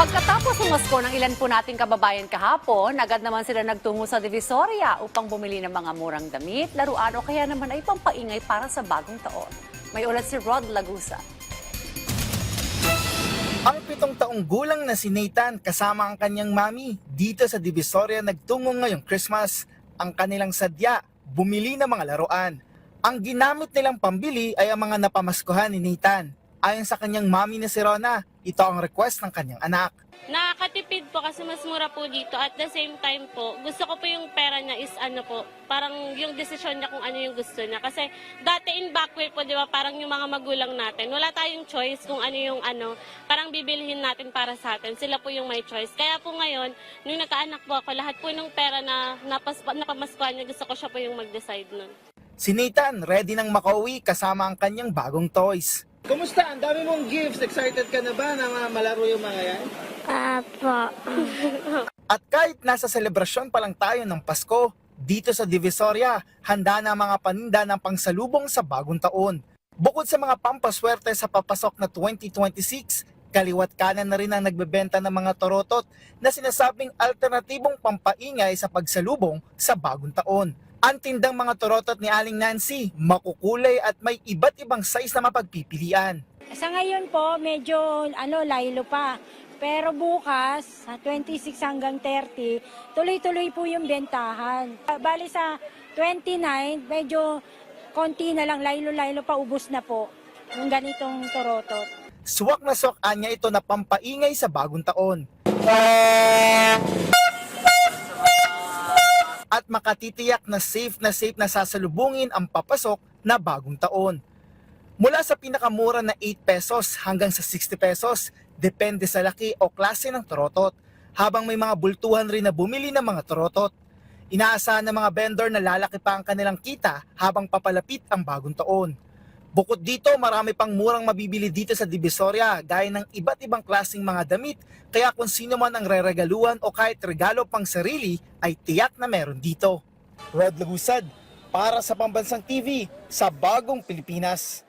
Pagkatapos umasko ng ilan po nating kababayan kahapon, agad naman sila nagtungo sa Divisoria upang bumili ng mga murang damit, laruan o kaya naman ay pampaingay para sa bagong taon. May ulat si Rod Lagusa. Ang 7 taong gulang na si Nathan kasama ang kanyang mami dito sa Divisoria nagtungo ngayong Christmas. Ang kanilang sadya, bumili ng mga laruan. Ang ginamit nilang pambili ay ang mga napamaskuhan ni Nathan. Ayon sa kanyang mami na si Rona, ito ang request ng kanyang anak. Nakakatipid po kasi mas mura po dito. At the same time po, gusto ko po yung pera niya is ano po, parang yung desisyon niya kung ano yung gusto niya. Kasi dati in backward po, di ba, parang yung mga magulang natin, wala tayong choice kung ano yung ano, parang bibilihin natin para sa atin. Sila po yung may choice. Kaya po ngayon, nung nagkaanak po ako, lahat po ng pera na napamaskuhan niya, gusto ko siya po yung mag-decide nun. Si Nathan ready nang makauwi kasama ang kanyang bagong toys. Kumusta? Ang dami mong gifts. Excited ka na ba na malaro yung mga yan? Apo. At kahit nasa selebrasyon pa lang tayo ng Pasko, dito sa Divisoria, handa na ang mga paninda ng pangsalubong sa bagong taon. Bukod sa mga pampaswerte sa papasok na 2026, kaliwat kanan na rin ang nagbebenta ng mga torotot na sinasabing alternatibong pampaingay sa pagsalubong sa bagong taon. Ang tindang mga torotot ni Aling Nancy, makukulay at may iba't ibang size na mapagpipilian. Sa ngayon po, medyo laylo pa. Pero bukas, sa 26 hanggang 30, tuloy-tuloy po yung bentahan. Bali sa 29, medyo konti na lang, laylo-laylo pa, ubos na po yung ganitong torotot. Suwak na suwak anya ito na pampaingay sa bagong taon. At makatitiyak na safe na sasalubungin ang papasok na bagong taon. Mula sa pinakamura na 8 pesos hanggang sa 60 pesos, depende sa laki o klase ng torotot, habang may mga bultuhan rin na bumili ng mga torotot. Inaasahan ng mga vendor na lalaki pa ang kanilang kita habang papalapit ang bagong taon. Bukod dito, marami pang murang mabibili dito sa Divisoria gaya ng iba't ibang klaseng mga damit, kaya kung sino man ang reregaluhan o kahit regalo pang sarili ay tiyak na meron dito. Rod Lagusad, para sa Pambansang TV sa Bagong Pilipinas.